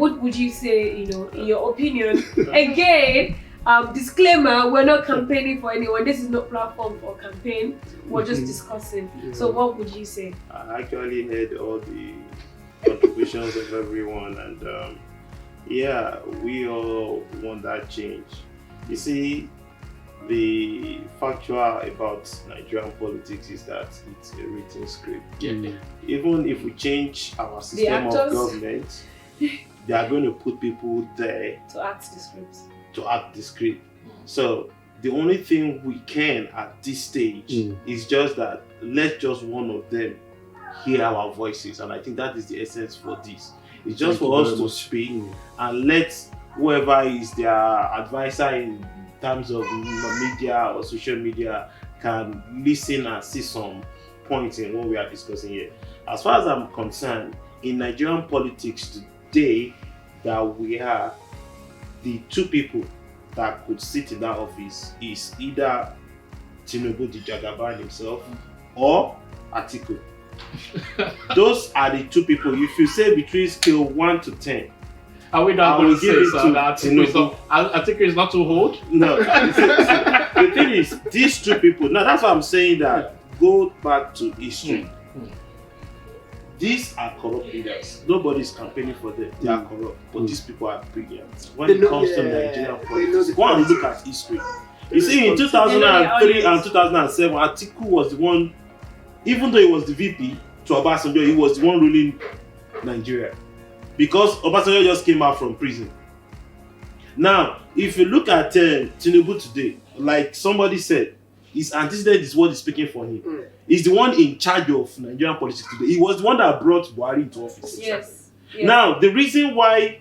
what would you say, in your opinion? Again, disclaimer, we're not campaigning for anyone. This is not platform for campaign. We're just discussing. Yeah. So what would you say? I actually heard all the contributions of everyone, and we all want that change. You see, the factual about Nigerian politics is that it's a written script. Yeah. Even if we change our system of government, they are going to put people there to act the script. So the only thing we can at this stage is just that let just one of them hear our voices, and I think that is the essence for this. It's just for us to speak and let whoever is their advisor in terms of media or social media can listen and see some points in what we are discussing here. As far as I'm concerned, in Nigerian politics today, that we are the two people that could sit in that office is either Tinubu the Jagaban himself or Atiku. Those are the two people. If you say between scale 1 to 10, are we not going to say so that Atiku is not too old? No. The thing is, these two people, now that's why I'm saying that go back to history. These are corrupt leaders. Nobody's campaigning for them. They are corrupt. But these people are brilliant. When it comes to Nigerian politics, go and look at history. You see, in 2003 and 2007, Atiku was the one, even though he was the VP to Obasanjo, he was the one ruling Nigeria. Because Obasanjo just came out from prison. Now, if you look at Tinubu today, like somebody said, his antecedent is what is speaking for him. He's the one in charge of Nigerian politics today. He was the one that brought Buhari into office. Yes. Now, the reason why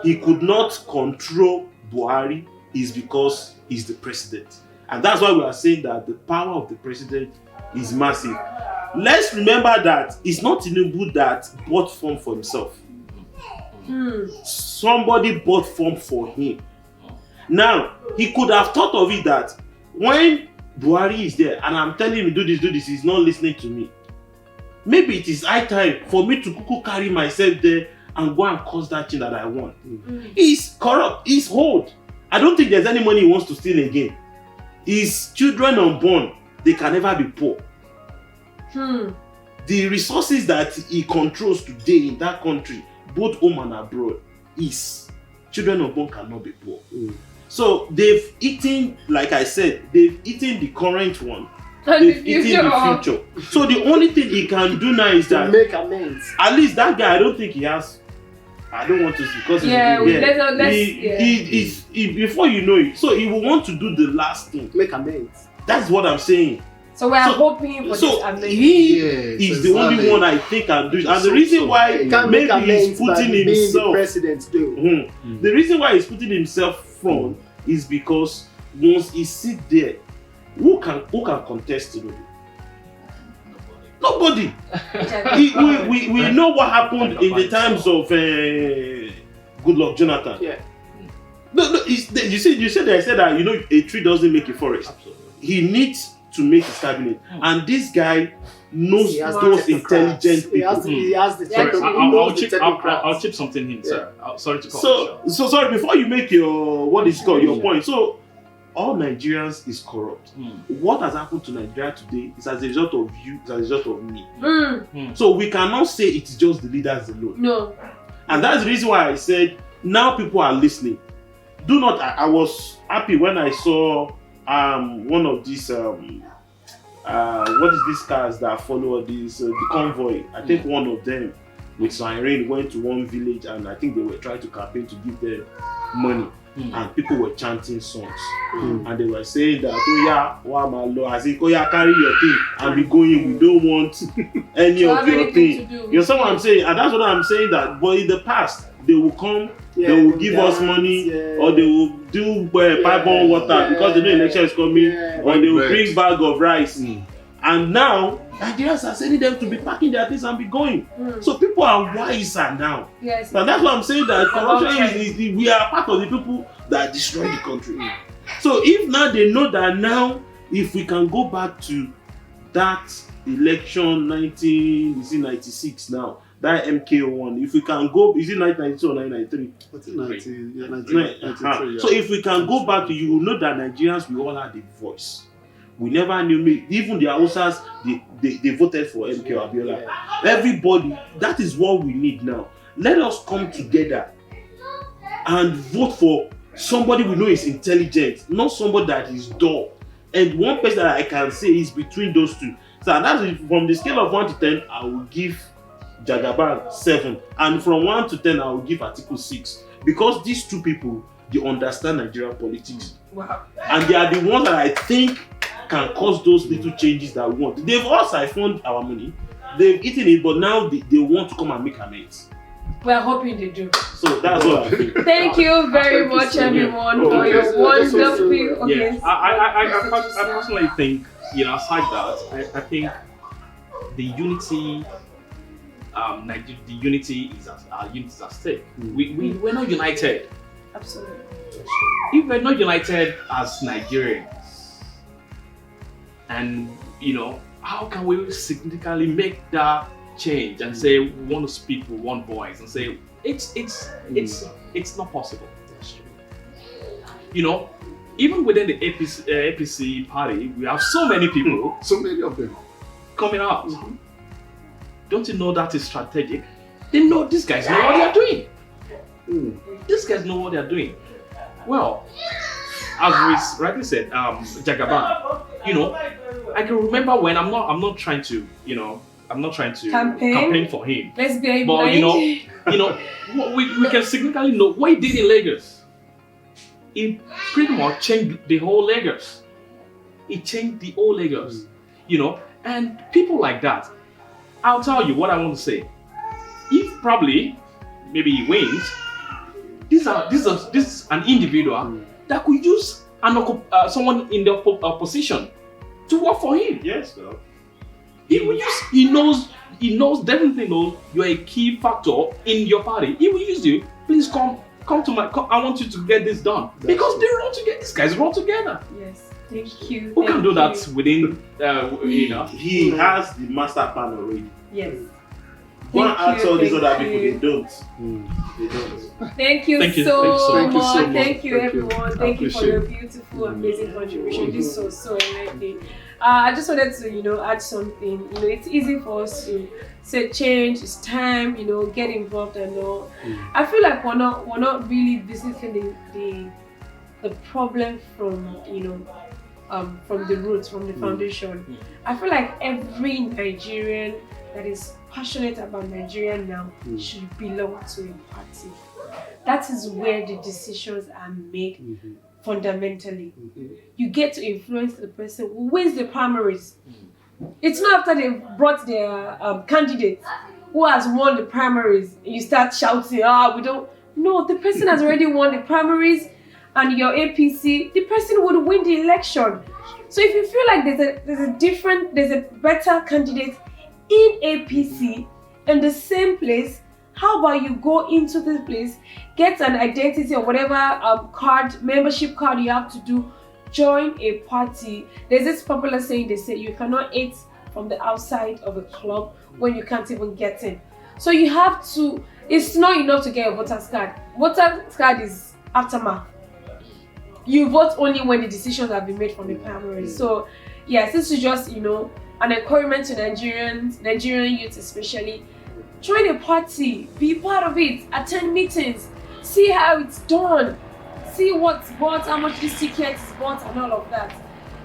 he could not control Buhari is because he's the president. And that's why we are saying that the power of the president is massive. Let's remember that it's not Tinubu that bought form for himself. Somebody bought form for him. Now, he could have thought of it that when Buhari is there and I'm telling him do this, he's not listening to me. Maybe it is high time for me to carry myself there and go and cause that thing that I want. He's corrupt, he's old. I don't think there's any money he wants to steal again. His children unborn, they can never be poor. The resources that he controls today in that country, both home and abroad, is children unborn cannot be poor. So they've eaten, like I said, they've eaten the current one. They've eaten the future. So the only thing he can do now is that make amends. At least that guy, I don't think he has. I don't want to see because before you know it, so he will want to do the last thing. Make amends. That's what I'm saying. So we are hoping for this amends. He is the only one I think can do it. And the reason why maybe he's putting himself, the president do. The reason why he's putting himself front is because once he sit there, who can contest Tinubu? Nobody. we know what happened in the times of Goodluck Jonathan. Yeah. No, you said that a tree doesn't make a forest. Absolutely. He needs to make his cabinet, and this guy knows those intelligent people. He has the I'll chip something in, sir. Sorry to cut. So sorry, before you make your your point. So all Nigerians is corrupt. What has happened to Nigeria today is as a result of you, it's as a result of me. So we cannot say it's just the leaders alone. No. And that's the reason why I said now people are listening. Do not. I was happy when I saw one of these what is these cars that follow this the convoy. I think one of them with siren went to one village and I think they were trying to campaign to give them money. And people were chanting songs and they were saying that as in carry your thing and be going, we don't want any of your thing. You know what I'm saying? And that's what I'm saying, that but in the past they will come, they will give us money, or they will do pipe on water because they know election is coming, or they will bring bag of rice. And now Nigerians are sending them to be packing their things and be going. So people are wiser now. Yes. And that's why I'm saying that corruption is we are part of the people that destroy the country. So if now they know that now, if we can go back to that election 1996 now, that MKO one. If we can go, is it 1992 or 1993? 1993. So if we can go back to, you will know that Nigerians, we all had a voice. We never knew me. Even the Hausas, they voted for MKO Abiola. Yeah. Everybody, that is what we need now. Let us come together and vote for somebody we know is intelligent, not somebody that is dull. And one person that I can say is between those two. So that's from the scale of 1 to 10, I will give Jagaban 7. And from 1 to 10, I will give Atiku 6. Because these two people, they understand Nigerian politics. Wow. And they are the ones that I think can cause those little changes that we want. They've all siphoned our money. They've eaten it, but now they want to come and make amends. We're hoping they do. So that's what I think. Thank you very much, everyone, for your wonderful. Okay. Yes, I personally think, aside that, I think the unity, the unity is at stake. We're not united. Absolutely. If we're not united as Nigerians, and how can we significantly make that change and say we want to speak with one voice and say it's not possible. That's true. Even within the APC party, we have so many people, so many of them coming out. Don't you know that is strategic? They know these guys know what they are doing. These guys know what they are doing. Well, as we rightly said, Jagaban, I can remember when I'm not trying to, campaign for him. Let's be but we can significantly know what he did in Lagos. He pretty much changed the whole Lagos. He changed the whole Lagos, and people like that. I'll tell you what I want to say. If probably maybe he wins, this is an individual that could use someone in the opposition to work for him. Yes, sir. He definitely knows you're a key factor in your party. He will use you. Please come to I want you to get this done. Because they roll together. These guys roll together. Yes. Thank you. Who can do that within He has the master plan already. Yes. Go and ask all these other people, they don't. They don't. Thank you so much. Thank you, everyone. Thank you for your beautiful, amazing contribution. This was so enlightening. I just wanted to, add something. It's easy for us to say change, it's time, get involved and all. I feel like we're not really visiting the problem from the roots, from the foundation. I feel like every Nigerian that is passionate about Nigeria now should belong to a party. That is where the decisions are made fundamentally. You get to influence the person who wins the primaries. It's not after they've brought their candidate who has won the primaries, you start shouting, we don't. No, the person has already won the primaries and your APC, the person would win the election. So if you feel like there's a better candidate in APC in the same place, how about you go into this place, get an identity or whatever membership card you have to do, join a party. There's this popular saying, they say you cannot eat from the outside of a club when you can't even get in. So you have to, it's not enough to get a voter's card. Voter's card is aftermath. You vote only when the decisions have been made from the primary. So yes, this is just, an encouragement to Nigerian youth especially. Join a party, be part of it, attend meetings, see how it's done, see what's bought, how much this ticket is bought and all of that.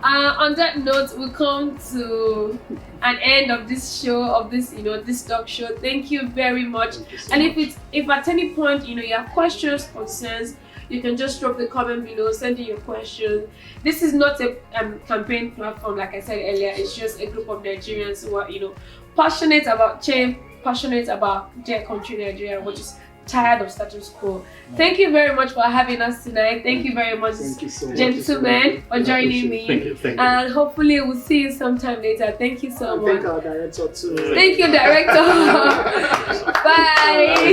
On that note, we come to an end of this show, of this, this talk show. Thank you very much. And if at any point, you have questions, concerns, you can just drop the comment below, send in your questions. This is not a campaign platform, like I said earlier. It's just a group of Nigerians who are, passionate about change, passionate about their country, Nigeria, which is tired of status quo. Thank you very much for having us tonight. Thank you very much, gentlemen, for joining me. Thank you. And hopefully we'll see you sometime later. Thank you so much. Thank our director too. Thank you, director. Bye.